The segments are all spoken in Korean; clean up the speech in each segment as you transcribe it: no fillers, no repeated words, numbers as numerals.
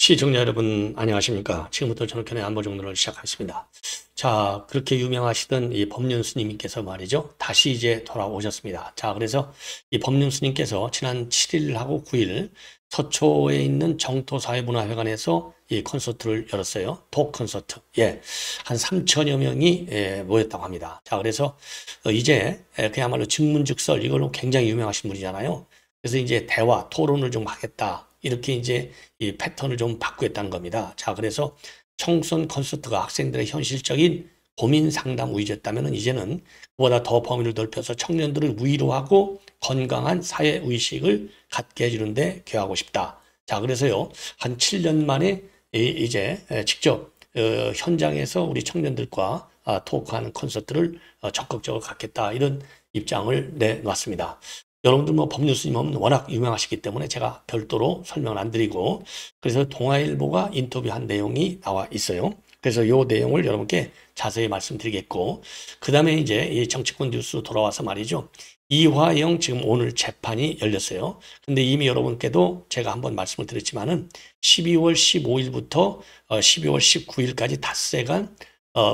시청자 여러분 안녕하십니까. 지금부터 전학견의 안보정론을 시작하겠습니다. 자, 그렇게 유명하시던 이 법륜 스님께서 말이죠, 다시 이제 돌아오셨습니다. 자, 그래서 이 법륜 스님께서 지난 7일하고 9일 서초에 있는 정토사회문화회관에서 이 콘서트를 열었어요. 독 콘서트. 예, 한 3천여 명이 모였다고 합니다. 자, 그래서 이제 그야말로 증문즉설, 이걸로 굉장히 유명하신 분이잖아요. 그래서 이제 대화, 토론을 좀 하겠다. 이렇게 이제 이 패턴을 좀 바꾸겠다는 겁니다. 자, 그래서 청소년 콘서트가 학생들의 현실적인 고민 상담 위주였다면 이제는 그보다 더 범위를 넓혀서 청년들을 위로하고 건강한 사회 의식을 갖게 해주는데 기여하고 싶다. 자, 그래서요, 한 7년 만에 이제 직접 현장에서 우리 청년들과 토크하는 콘서트를 적극적으로 갖겠다, 이런 입장을 내놨습니다. 여러분들 뭐 법륜 스님은 워낙 유명하시기 때문에 제가 별도로 설명을 안 드리고, 그래서 동아일보가 인터뷰한 내용이 나와 있어요. 그래서 이 내용을 여러분께 자세히 말씀드리겠고, 그 다음에 이제 이 정치권 뉴스로 돌아와서 말이죠, 이화영 지금 오늘 재판이 열렸어요. 근데 이미 여러분께도 제가 한번 말씀을 드렸지만은 12월 15일부터 12월 19일까지 닷새간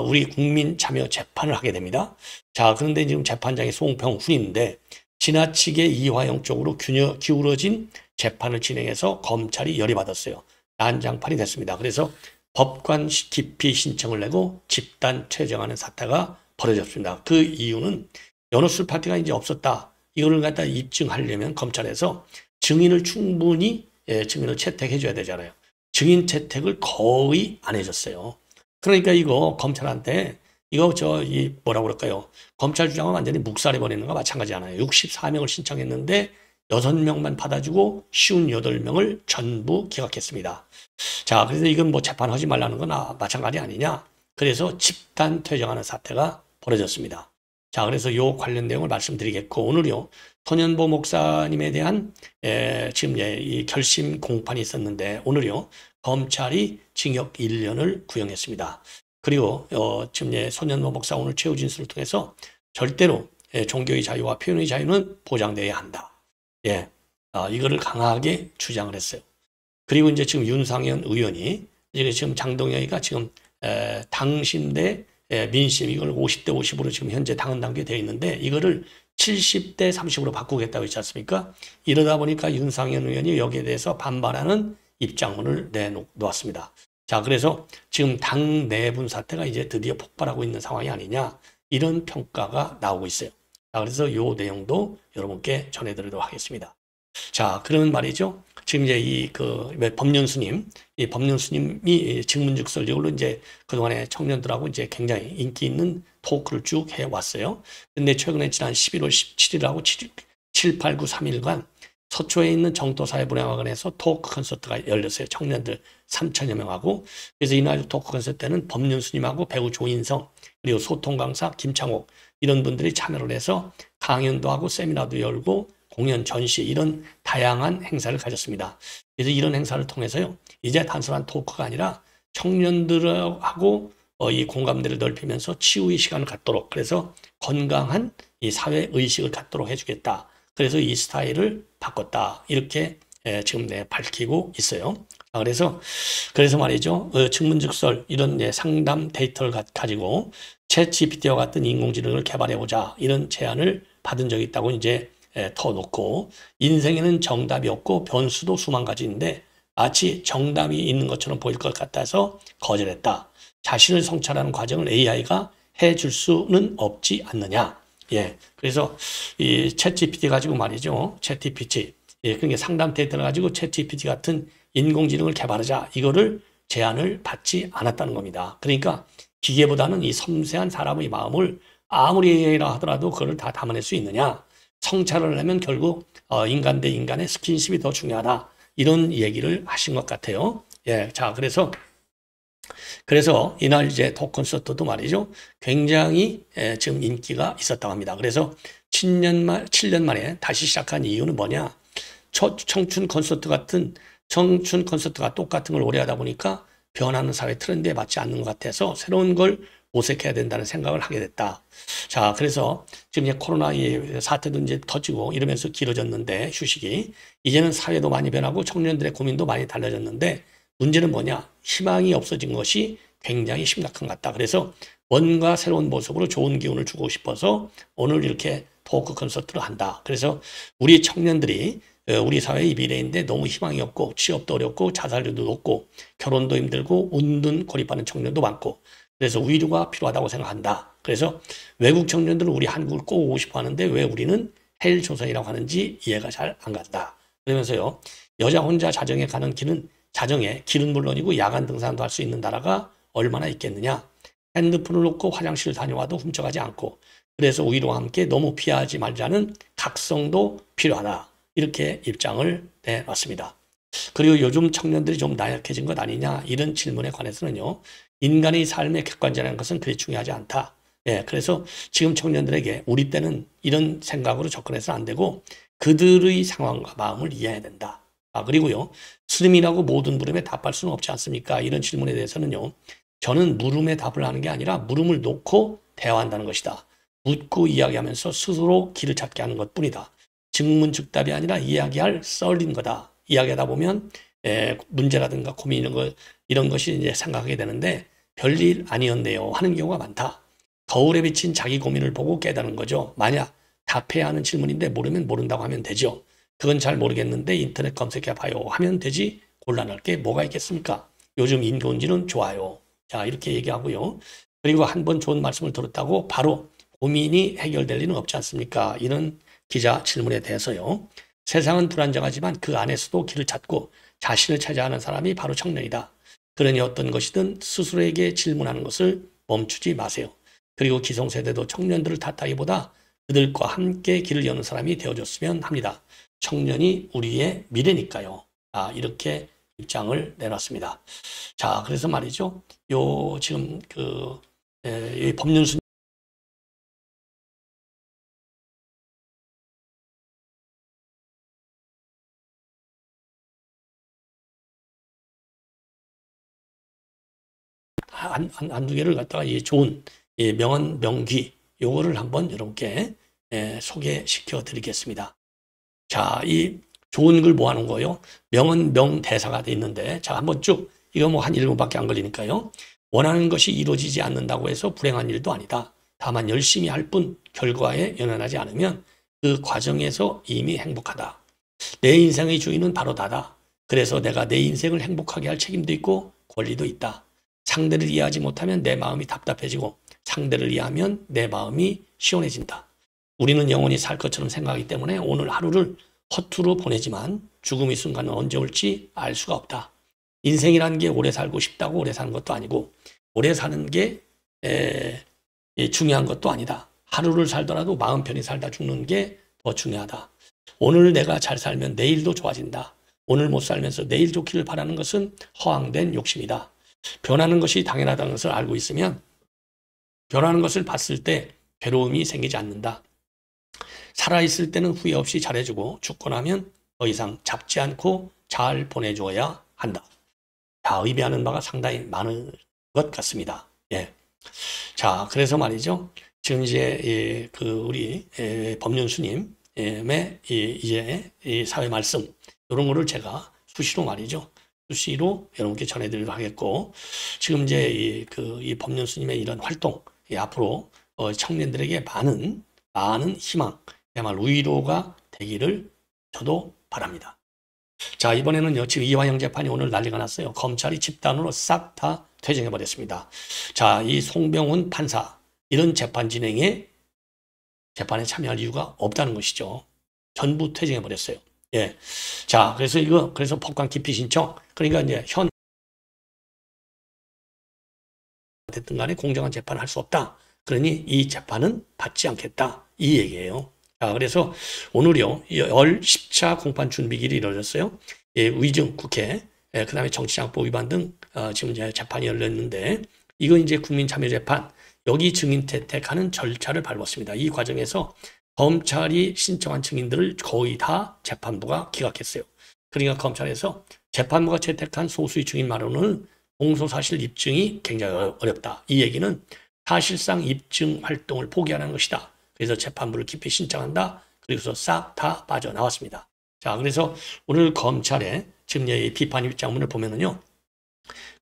우리 국민 참여 재판을 하게 됩니다. 자, 그런데 지금 재판장이 송병훈인데 지나치게 이화영 쪽으로 기울어진 재판을 진행해서 검찰이 열의받았어요. 난장판이 됐습니다. 그래서 법관 기피 신청을 내고 집단 퇴정하는 사태가 벌어졌습니다. 그 이유는 연호술 파티가 이제 없었다. 이거를 갖다 입증하려면 검찰에서 증인을 충분히 증인을 채택해 줘야 되잖아요. 증인 채택을 거의 안 해줬어요. 그러니까 이거 검찰한테 이거 뭐라고 그럴까요? 검찰 주장은 완전히 묵살해버리는 것과 마찬가지잖아요. 64명을 신청했는데 6명만 받아주고 58명을 전부 기각했습니다. 자, 그래서 이건 뭐 재판하지 말라는 건 마찬가지 아니냐? 그래서 집단 퇴정하는 사태가 벌어졌습니다. 자, 그래서 요 관련 내용을 말씀드리겠고, 오늘요, 손현보 목사님에 대한 지금 이 결심 공판이 있었는데, 오늘요, 검찰이 징역 1년을 구형했습니다. 그리고 지금 손현보 목사 오늘 최후 진술을 통해서 절대로 종교의 자유와 표현의 자유는 보장돼야 한다. 예, 이거를 강하게 주장을 했어요. 그리고 이제 지금 윤상현 의원이 지금 장동혁이가 지금 당신대 민심 이걸 50대 50으로 지금 현재 당헌 단계에 되어 있는데 이거를 70대 30으로 바꾸겠다고 했지 않습니까? 이러다 보니까 윤상현 의원이 여기에 대해서 반발하는 입장문을 내놓았습니다. 자, 그래서 지금 당 내분 사태가 이제 드디어 폭발하고 있는 상황이 아니냐, 이런 평가가 나오고 있어요. 자, 그래서 이 내용도 여러분께 전해드리도록 하겠습니다. 자, 그러면 말이죠. 지금 이제 이 법륜 스님이 증문즉설 이걸로 이제 그동안에 청년들하고 이제 굉장히 인기 있는 토크를 쭉 해왔어요. 근데 최근에 지난 11월 17일하고 7, 8, 9, 3일간 서초에 있는 정토사회문화회관에서 토크 콘서트가 열렸어요. 청년들 3천여 명하고. 그래서 이날 토크 콘서트 때는 법륜 스님하고 배우 조인성, 그리고 소통 강사 김창옥, 이런 분들이 참여를 해서 강연도 하고 세미나도 열고 공연, 전시, 이런 다양한 행사를 가졌습니다. 그래서 이런 행사를 통해서요, 이제 단순한 토크가 아니라 청년들하고 이 공감대를 넓히면서 치유의 시간을 갖도록, 그래서 건강한 이 사회 의식을 갖도록 해주겠다. 그래서 이 스타일을 바꿨다. 이렇게 지금 밝히고 있어요. 그래서 말이죠. 증문즉설 이런 상담 데이터를 가지고 챗GPT와 같은 인공지능을 개발해보자, 이런 제안을 받은 적이 있다고 이제 터놓고, 인생에는 정답이 없고 변수도 수만 가지인데 마치 정답이 있는 것처럼 보일 것 같아서 거절했다. 자신을 성찰하는 과정을 AI가 해줄 수는 없지 않느냐. 예, 그래서 이 챗GPT 가지고 말이죠. 챗GPT, 그러니까 상담 데이터를 가지고 챗GPT 같은 인공지능을 개발하자, 이거를 제안을 받지 않았다는 겁니다. 그러니까 기계보다는 이 섬세한 사람의 마음을 아무리 AI라 하더라도 그걸 다 담아낼 수 있느냐. 성찰을 하려면 결국 인간 대 인간의 스킨십이 더 중요하다. 이런 얘기를 하신 것 같아요. 예, 자, 그래서 이날 이제 토크 콘서트도 말이죠, 굉장히 지금 인기가 있었다고 합니다. 그래서 7년 만에 다시 시작한 이유는 뭐냐? 청춘 콘서트가 똑같은 걸 오래 하다 보니까 변하는 사회 트렌드에 맞지 않는 것 같아서 새로운 걸 모색해야 된다는 생각을 하게 됐다. 자, 그래서 지금 이제 코로나 사태도 이제 터지고 이러면서 길어졌는데 휴식이 이제는 사회도 많이 변하고 청년들의 고민도 많이 달라졌는데 문제는 뭐냐? 희망이 없어진 것이 굉장히 심각한 것 같다. 그래서 뭔가 새로운 모습으로 좋은 기운을 주고 싶어서 오늘 이렇게 토크 콘서트를 한다. 그래서 우리 청년들이 우리 사회의 미래인데 너무 희망이 없고 취업도 어렵고 자살률도 높고 결혼도 힘들고 은둔 고립하는 청년도 많고 그래서 위로가 필요하다고 생각한다. 그래서 외국 청년들은 우리 한국을 꼭 오고 싶어 하는데 왜 우리는 헬조선이라고 하는지 이해가 잘 안 간다. 그러면서요. 여자 혼자 자정에 가는 길은 자정에 길은 물론이고 야간 등산도 할 수 있는 나라가 얼마나 있겠느냐. 핸드폰을 놓고 화장실 다녀와도 훔쳐가지 않고 그래서 위로와 함께 너무 피하지 말자는 각성도 필요하다. 이렇게 입장을 내놨습니다. 그리고 요즘 청년들이 좀 나약해진 것 아니냐 이런 질문에 관해서는요. 인간의 삶의 객관적이라는 것은 그리 중요하지 않다. 예, 그래서 지금 청년들에게 우리 때는 이런 생각으로 접근해서는 안 되고 그들의 상황과 마음을 이해해야 된다. 그리고요. 스님이라고 모든 물음에 답할 수는 없지 않습니까? 이런 질문에 대해서는요. 저는 물음에 답을 하는 게 아니라 물음을 놓고 대화한다는 것이다. 묻고 이야기하면서 스스로 길을 찾게 하는 것뿐이다. 증문즉답이 아니라 이야기할 썰인 거다. 이야기하다 보면 문제라든가 고민 이런 것이 이제 생각하게 되는데 별일 아니었네요 하는 경우가 많다. 거울에 비친 자기 고민을 보고 깨달은 거죠. 만약 답해야 하는 질문인데 모르면 모른다고 하면 되죠. 그건 잘 모르겠는데 인터넷 검색해 봐요 하면 되지 곤란할 게 뭐가 있겠습니까? 요즘 인공지능 좋아요. 자, 이렇게 얘기하고요. 그리고 한 번 좋은 말씀을 들었다고 바로 고민이 해결될 리는 없지 않습니까? 이런 기자 질문에 대해서요. 세상은 불안정하지만 그 안에서도 길을 찾고 자신을 찾아가는 사람이 바로 청년이다. 그러니 어떤 것이든 스스로에게 질문하는 것을 멈추지 마세요. 그리고 기성세대도 청년들을 탓하기보다 그들과 함께 길을 여는 사람이 되어줬으면 합니다. 청년이 우리의 미래니까요. 이렇게 입장을 내놨습니다. 자, 그래서 말이죠. 지금 이 법륜순 한두 개를 갖다가 좋은 명언, 명귀 요거를 한번 여러분께 소개시켜 드리겠습니다. 자, 이 좋은 글 모아놓은 거요. 명언, 명대사가 돼 있는데 자, 한번 쭉 이거 뭐 한 1분밖에 안 걸리니까요. 원하는 것이 이루어지지 않는다고 해서 불행한 일도 아니다. 다만 열심히 할 뿐 결과에 연연하지 않으면 그 과정에서 이미 행복하다. 내 인생의 주인은 바로 나다. 그래서 내가 내 인생을 행복하게 할 책임도 있고 권리도 있다. 상대를 이해하지 못하면 내 마음이 답답해지고 상대를 이해하면 내 마음이 시원해진다. 우리는 영원히 살 것처럼 생각하기 때문에 오늘 하루를 허투루 보내지만 죽음의 순간은 언제 올지 알 수가 없다. 인생이라는 게 오래 살고 싶다고 오래 사는 것도 아니고 오래 사는 게 중요한 것도 아니다. 하루를 살더라도 마음 편히 살다 죽는 게 더 중요하다. 오늘 내가 잘 살면 내일도 좋아진다. 오늘 못 살면서 내일 좋기를 바라는 것은 허황된 욕심이다. 변하는 것이 당연하다는 것을 알고 있으면 변하는 것을 봤을 때 괴로움이 생기지 않는다. 살아있을 때는 후회 없이 잘해주고 죽고 나면 더 이상 잡지 않고 잘 보내줘야 한다. 자, 의미하는 바가 상당히 많은 것 같습니다. 예. 자, 그래서 말이죠. 지금 이제 우리 법륜스님의 이제 이 사회 말씀 이런 거를 제가 수시로 말이죠. 수시로 여러분께 전해드리도록 하겠고 지금 이제 이 법륜스님의 이런 활동 앞으로 청년들에게 많은 희망, 야말 위로가 되기를 저도 바랍니다. 자, 이번에는요, 지금 이화영 재판이 오늘 난리가 났어요. 검찰이 집단으로 싹 다 퇴정해버렸습니다. 자, 이 송병훈 판사, 이런 재판 진행에 재판에 참여할 이유가 없다는 것이죠. 전부 퇴정해버렸어요. 예. 자, 그래서 법관 기피 신청, 그러니까 이제 됐든 간에 공정한 재판을 할 수 없다. 그러니 이 재판은 받지 않겠다. 이 얘기예요. 자, 그래서 오늘요, 10차 공판 준비기일이 이루어졌어요. 예, 위증, 국회, 그 다음에 정치장법 위반 등 지금 이제 재판이 열렸는데 이거 이제 국민참여재판, 여기 증인 채택하는 절차를 밟았습니다. 이 과정에서 검찰이 신청한 증인들을 거의 다 재판부가 기각했어요. 그러니까 검찰에서 재판부가 채택한 소수의 증인만으로는 공소사실 입증이 굉장히 어렵다. 이 얘기는 사실상 입증 활동을 포기하는 것이다. 그래서 재판부를 깊이 신청한다. 그래서 싹 다 빠져나왔습니다. 자, 그래서 오늘 검찰의 지금 이 비판 입장문을 보면은요.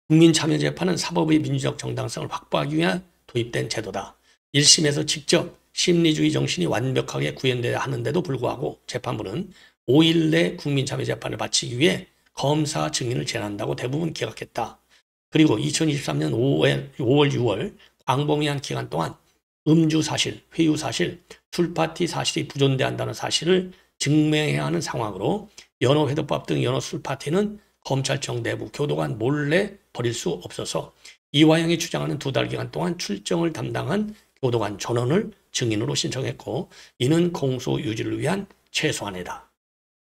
국민참여재판은 사법의 민주적 정당성을 확보하기 위한 도입된 제도다. 1심에서 직접 심리주의 정신이 완벽하게 구현돼야 하는데도 불구하고 재판부는 5일 내 국민참여재판을 마치기 위해 검사 증인을 제한한다고 대부분 기각했다. 그리고 2023년 5월, 6월 광범위한 기간 동안 음주 사실, 회유 사실, 술파티 사실이 부존대한다는 사실을 증명해야 하는 상황으로 연어회도법 등 연어 술파티는 검찰청 내부 교도관 몰래 벌일 수 없어서 이화영이 주장하는 2달 기간 동안 출정을 담당한 교도관 전원을 증인으로 신청했고 이는 공소 유지를 위한 최소한이다.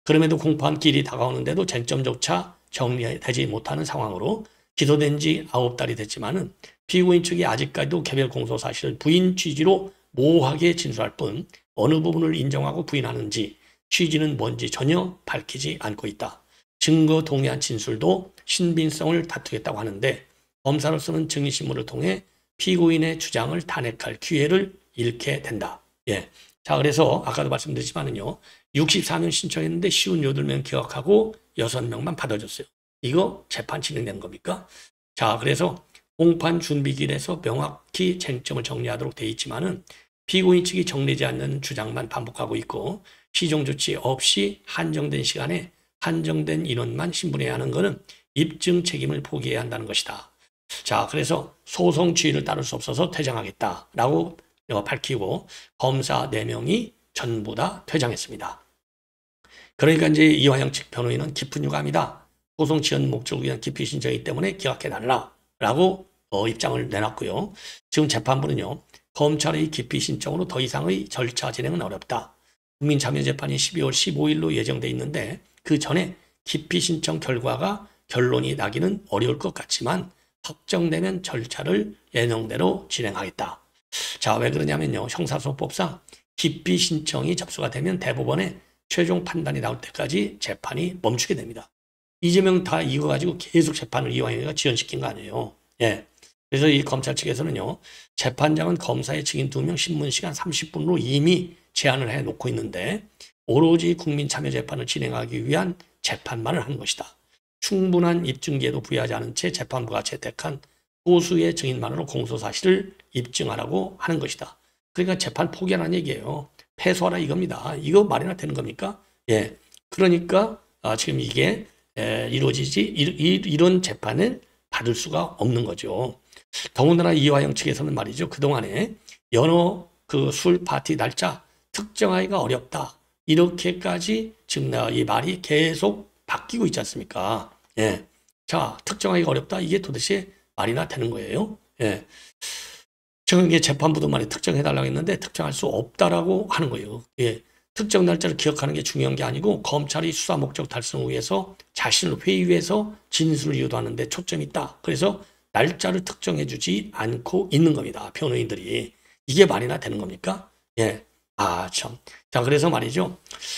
그럼에도 공판 길이 다가오는데도 쟁점조차 정리되지 못하는 상황으로 기소된 지 9달이 됐지만은 피고인 측이 아직까지도 개별 공소 사실을 부인 취지로 모호하게 진술할 뿐 어느 부분을 인정하고 부인하는지 취지는 뭔지 전혀 밝히지 않고 있다. 증거 동의한 진술도 신빙성을 다투겠다고 하는데 검사로서는 증인신문을 통해 피고인의 주장을 탄핵할 기회를 잃게 된다. 예. 자, 그래서 아까도 말씀드렸지만은요. 64명 신청했는데 58명 기각하고 6명만 받아줬어요. 이거 재판 진행된 겁니까? 자, 그래서 공판 준비길에서 명확히 쟁점을 정리하도록 돼 있지만은 피고인 측이 정리되지 않는 주장만 반복하고 있고 시정 조치 없이 한정된 시간에 한정된 인원만 신분해야 하는 것은 입증 책임을 포기해야 한다는 것이다. 자, 그래서 소송 지휘를 따를 수 없어서 퇴장하겠다라고 밝히고 검사 4명이 전부 다 퇴장했습니다. 그러니까 이제 이화영 측 변호인은 깊은 유감이다. 소송 지연 목적을 위한 기피 신청이기 때문에 기각해달라라고 입장을 내놨고요. 지금 재판부는요. 검찰의 기피 신청으로 더 이상의 절차 진행은 어렵다. 국민참여재판이 12월 15일로 예정돼 있는데 그 전에 기피 신청 결과가 결론이 나기는 어려울 것 같지만 확정되면 절차를 예정대로 진행하겠다. 자, 왜 그러냐면요. 형사소송법상 기피 신청이 접수가 되면 대법원의 최종 판단이 나올 때까지 재판이 멈추게 됩니다. 이재명 다 이거 가지고 계속 재판을 이화영이가 지연시킨 거 아니에요. 예. 그래서 이 검찰 측에서는요. 재판장은 검사의 증인 2명 신문 시간 30분으로 이미 제한을 해놓고 있는데 오로지 국민참여재판을 진행하기 위한 재판만을 하는 것이다. 충분한 입증기회도 부여하지 않은 채 재판부가 채택한 소수의 증인만으로 공소사실을 입증하라고 하는 것이다. 그러니까 재판 포기하라는 얘기예요. 패소하라 이겁니다. 이거 말이나 되는 겁니까? 예. 그러니까 지금 이게 이루어지지 이런 재판을 받을 수가 없는 거죠. 더군다나 이화영 측에서는 말이죠. 그동안에 연어 그 술 파티 날짜 특정하기가 어렵다. 이렇게까지 지금 이 말이 계속 바뀌고 있지 않습니까? 예. 자, 특정하기가 어렵다. 이게 도대체 말이나 되는 거예요. 예. 지금 이게 재판부도 많이 특정해달라고 했는데 특정할 수 없다라고 하는 거예요. 예. 특정 날짜를 기억하는 게 중요한 게 아니고 검찰이 수사 목적 달성을 위해서 자신을 회유해서 진술을 유도하는 데 초점이 있다. 그래서 날짜를 특정해 주지 않고 있는 겁니다. 변호인들이. 이게 말이나 되는 겁니까? 예. 아, 참. 자, 그래서 말이죠.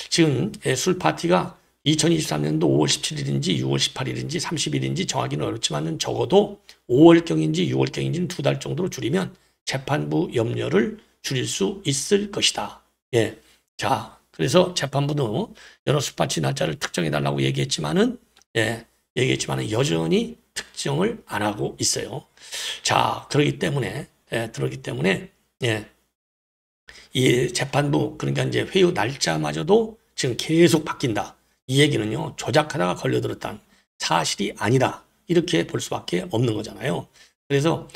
지금 술 파티가 2023년도 5월 17일인지 6월 18일인지 30일인지 정하기는 어렵지만 적어도 5월경인지 6월경인지는 2달 정도로 줄이면 재판부 염려를 줄일 수 있을 것이다. 예. 자, 그래서 재판부도 여러 술 파티 날짜를 특정해달라고 얘기했지만은 여전히 특정을 안 하고 있어요. 자, 그렇기 때문에 이 재판부, 그러니까 이제 회유 날짜마저도 지금 계속 바뀐다. 이 얘기는요, 조작하다가 걸려들었다는 사실이 아니다. 이렇게 볼 수밖에 없는 거잖아요. 그래서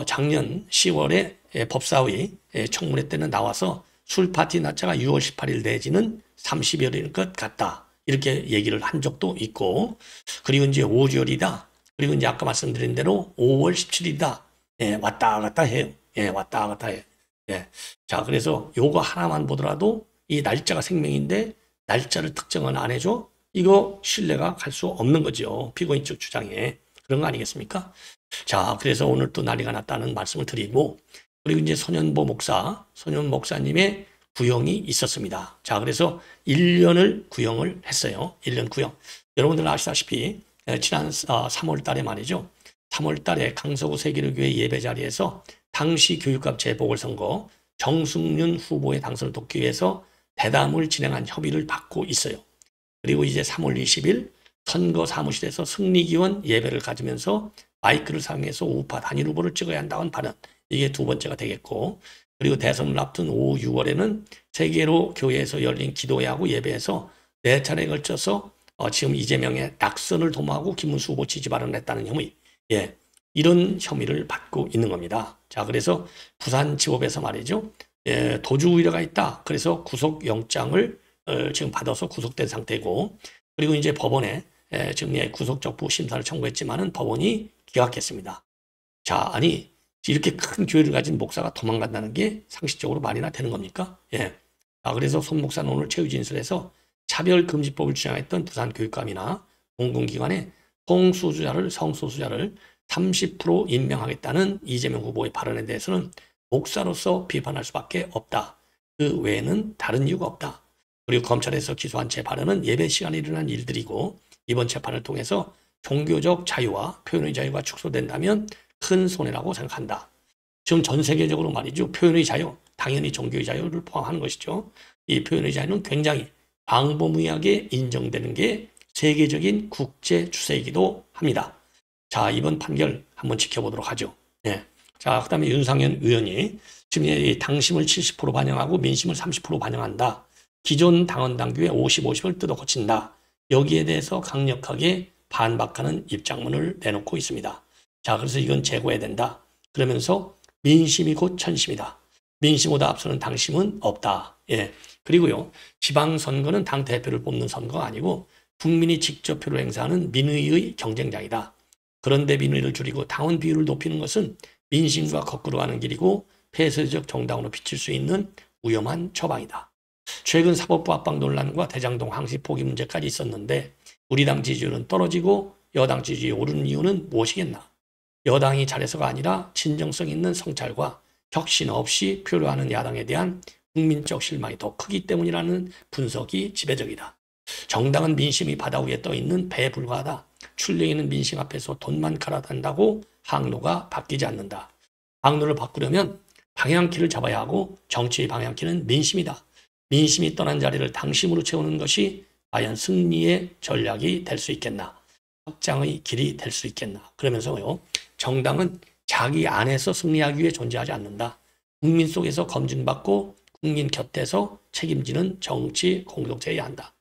작년 10월에 법사위 청문회 때는 나와서 술 파티 날짜가 6월 18일 내지는 30여일일 것 같다. 이렇게 얘기를 한 적도 있고, 그리고 이제 5월이다. 그리고 이제 아까 말씀드린 대로 5월 17일이다. 예, 왔다 갔다 해요. 예, 왔다 갔다 해요. 예. 자, 그래서 요거 하나만 보더라도 이 날짜가 생명인데 날짜를 특정은 안 해줘? 이거 신뢰가 갈 수 없는 거죠. 피고인 측 주장에. 그런 거 아니겠습니까? 자, 그래서 오늘 또 난리가 났다는 말씀을 드리고, 그리고 이제 손현보 목사님의 구형이 있었습니다. 자, 그래서 1년을 구형을 했어요. 1년 구형. 여러분들 아시다시피 지난 3월 달에 말이죠. 3월 달에 강서구 세계로교회 예배 자리에서 당시 교육감 재보궐선거 정승윤 후보의 당선을 돕기 위해서 대담을 진행한 협의를 받고 있어요. 그리고 이제 3월 20일 선거 사무실에서 승리기원 예배를 가지면서 마이크를 사용해서 우파 단일 후보를 찍어야 한다는 발언. 이게 두 번째가 되겠고, 그리고 대선을 앞둔 오후 6월에는 세계로 교회에서 열린 기도회하고 예배에서 4차례에 걸쳐서 지금 이재명의 낙선을 도모하고 김문수 후보 지지 발언을 했다는 혐의. 예, 이런 혐의를 받고 있는 겁니다. 자, 그래서 부산지법에서 말이죠. 예, 도주 우려가 있다. 그래서 구속영장을 지금 받아서 구속된 상태고, 그리고 이제 법원에 지금 구속적부 심사를 청구했지만은 법원이 기각했습니다. 자, 아니 이렇게 큰 교회를 가진 목사가 도망간다는 게 상식적으로 말이나 되는 겁니까? 예. 그래서 손 목사는 오늘 최후 진술에서 차별금지법을 주장했던 부산교육감이나 공공기관에 성소수자를 30% 임명하겠다는 이재명 후보의 발언에 대해서는 목사로서 비판할 수밖에 없다. 그 외에는 다른 이유가 없다. 그리고 검찰에서 기소한 제 발언은 예배 시간에 일어난 일들이고 이번 재판을 통해서 종교적 자유와 표현의 자유가 축소된다면 큰 손해라고 생각한다. 지금 전 세계적으로 말이죠. 표현의 자유, 당연히 종교의 자유를 포함하는 것이죠. 이 표현의 자유는 굉장히 광범위하게 인정되는 게 세계적인 국제 추세이기도 합니다. 자, 이번 판결 한번 지켜보도록 하죠. 네. 자, 그다음에 윤상현 의원이 지금 이 당심을 70% 반영하고 민심을 30% 반영한다. 기존 당원 당규의 50-50을 뜯어 고친다. 여기에 대해서 강력하게 반박하는 입장문을 내놓고 있습니다. 자, 그래서 이건 제고해야 된다. 그러면서 민심이 곧 천심이다. 민심보다 앞서는 당심은 없다. 예. 그리고요, 지방선거는 당 대표를 뽑는 선거가 아니고 국민이 직접 표를 행사하는 민의의 경쟁장이다. 그런데 민의를 줄이고 당원 비율을 높이는 것은 민심과 거꾸로 가는 길이고 폐쇄적 정당으로 비칠 수 있는 위험한 처방이다. 최근 사법부 압박 논란과 대장동 항시 포기 문제까지 있었는데 우리 당 지지율은 떨어지고 여당 지지율이 오르는 이유는 무엇이겠나? 여당이 잘해서가 아니라 진정성 있는 성찰과 혁신 없이 표류하는 야당에 대한 국민적 실망이 더 크기 때문이라는 분석이 지배적이다. 정당은 민심이 바다 위에 떠있는 배에 불과하다. 출렁이는 민심 앞에서 돈만 갈아탄다고 항로가 바뀌지 않는다. 항로를 바꾸려면 방향키를 잡아야 하고 정치의 방향키는 민심이다. 민심이 떠난 자리를 당심으로 채우는 것이 과연 승리의 전략이 될 수 있겠나? 확장의 길이 될 수 있겠나? 그러면서요, 정당은 자기 안에서 승리하기 위해 존재하지 않는다. 국민 속에서 검증받고 국민 곁에서 책임지는 정치 공동체여야 한다.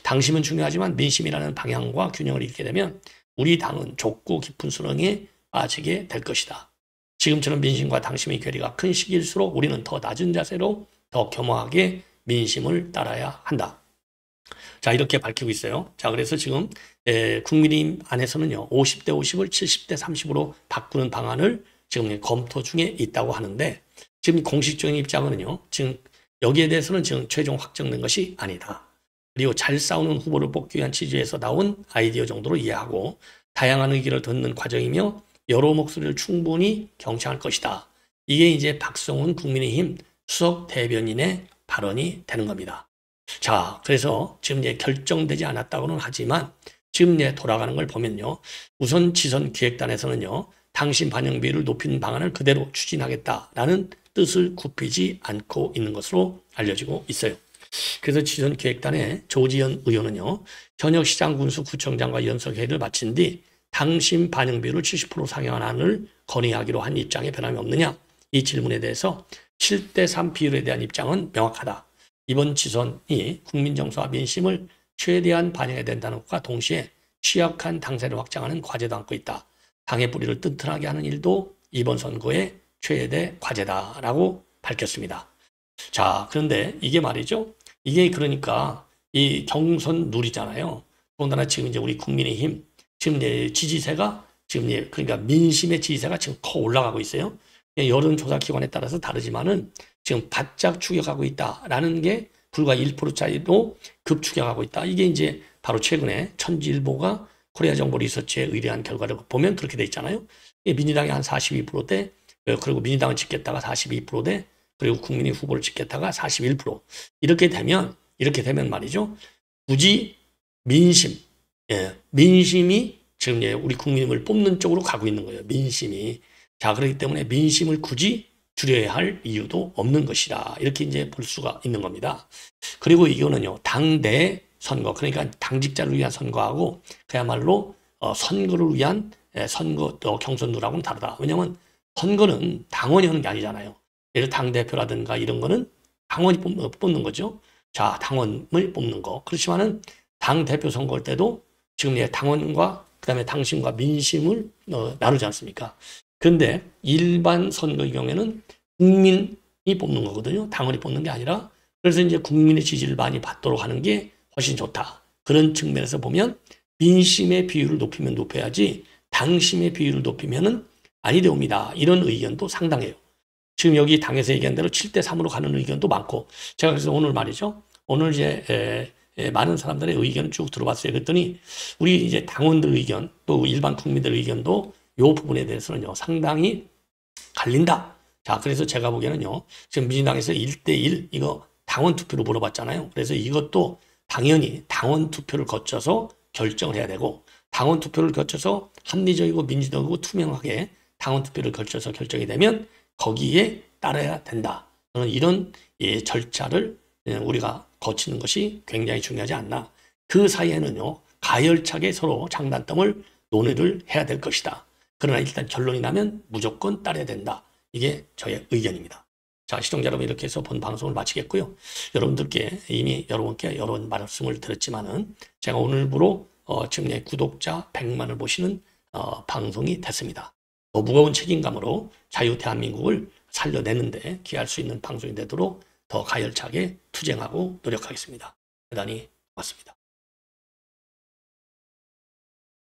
당심은 중요하지만 민심이라는 방향과 균형을 잃게 되면 우리 당은 좁고 깊은 수렁에 빠지게 될 것이다. 지금처럼 민심과 당심의 괴리가 큰 시기일수록 우리는 더 낮은 자세로 더 겸허하게 민심을 따라야 한다. 자, 이렇게 밝히고 있어요. 자, 그래서 지금 국민의힘 안에서는요, 50대 50을 70대 30으로 바꾸는 방안을 지금 검토 중에 있다고 하는데, 지금 공식적인 입장은요, 지금 여기에 대해서는 지금 최종 확정된 것이 아니다. 그리고 잘 싸우는 후보를 뽑기 위한 취지에서 나온 아이디어 정도로 이해하고 다양한 의견을 듣는 과정이며 여러 목소리를 충분히 경청할 것이다. 이게 이제 박성훈 국민의힘 수석 대변인의 발언이 되는 겁니다. 자, 그래서 지금 이제 결정되지 않았다고는 하지만 지금 이제 돌아가는 걸 보면요, 우선 지선기획단에서는요, 당심 반영 비율을 높이는 방안을 그대로 추진하겠다라는 뜻을 굽히지 않고 있는 것으로 알려지고 있어요. 그래서 지선기획단의 조지현 의원은요, 현역 시장군수 구청장과 연석회의를 마친 뒤 당심 반영 비율을 70% 상향한 안을 건의하기로 한 입장에 변함이 없느냐? 이 질문에 대해서 7대3 비율에 대한 입장은 명확하다. 이번 지선이 국민 정서와 민심을 최대한 반영해야 된다는 것과 동시에 취약한 당세를 확장하는 과제도 안고 있다. 당의 뿌리를 튼튼하게 하는 일도 이번 선거의 최대 과제다라고 밝혔습니다. 자, 그런데 이게 말이죠. 이게 그러니까 이 경선 룰이잖아요. 더군다나 지금 이제 우리 국민의힘 지금 이제 지지세가 지금 이제 그러니까 민심의 지지세가 지금 커 올라가고 있어요. 여론조사 기관에 따라서 다르지만은 지금 바짝 추격하고 있다라는 게 불과 1% 차이로 급추격하고 있다. 이게 이제 바로 최근에 천지일보가 코리아 정보 리서치에 의뢰한 결과를 보면 그렇게 돼 있잖아요. 민주당이 한 42%대, 그리고 민주당을 찍겠다가 42%대, 그리고 국민의 후보를 찍겠다가 41%. 이렇게 되면 말이죠. 굳이 민심이 지금 우리 국민을 뽑는 쪽으로 가고 있는 거예요. 민심이. 자, 그렇기 때문에 민심을 굳이 줄여야 할 이유도 없는 것이다. 이렇게 이제 볼 수가 있는 겁니다. 그리고 이거는요, 당대 선거, 그러니까 당직자를 위한 선거하고 그야말로 선거를 위한 선거 또 경선들하고는 다르다. 왜냐하면 선거는 당원이 하는 게 아니잖아요. 예를 들어 당대표라든가 이런 거는 당원이 뽑는 거죠. 자, 당원을 뽑는 거. 그렇지만은 당대표 선거할 때도 지금 당원과 그다음에 당심과 민심을 나누지 않습니까? 그런데 일반 선거의 경우에는 국민이 뽑는 거거든요. 당원이 뽑는 게 아니라. 그래서 이제 국민의 지지를 많이 받도록 하는 게 훨씬 좋다. 그런 측면에서 보면 민심의 비율을 높이면 높여야지 당심의 비율을 높이면은 아니 되옵니다. 이런 의견도 상당해요. 지금 여기 당에서 얘기한 대로 7대3으로 가는 의견도 많고, 제가 그래서 오늘 말이죠. 오늘 이제 많은 사람들의 의견을 쭉 들어봤어요. 그랬더니 우리 이제 당원들 의견 또 일반 국민들 의견도 이 부분에 대해서는요 상당히 갈린다. 자, 그래서 제가 보기에는요 지금 민주당에서 1대1 이거 당원 투표로 물어봤잖아요. 그래서 이것도 당연히 당원 투표를 거쳐서 결정을 해야 되고, 당원 투표를 거쳐서 합리적이고 민주적이고 투명하게 당원 투표를 거쳐서 결정이 되면 거기에 따라야 된다. 저는 이런 절차를 우리가 거치는 것이 굉장히 중요하지 않나. 그 사이에는요 가열차게 서로 장단점을 논의를 해야 될 것이다. 그러나 일단 결론이 나면 무조건 따라야 된다. 이게 저의 의견입니다. 자, 시청자 여러분, 이렇게 해서 본 방송을 마치겠고요. 여러분들께 이미 여러분께 여러 말씀을 드렸지만은 제가 오늘부로 지금 구독자 100만을 보시는 방송이 됐습니다. 더 무거운 책임감으로 자유 대한민국을 살려내는데 기할 수 있는 방송이 되도록 더 가열차게 투쟁하고 노력하겠습니다. 대단히 고맙습니다.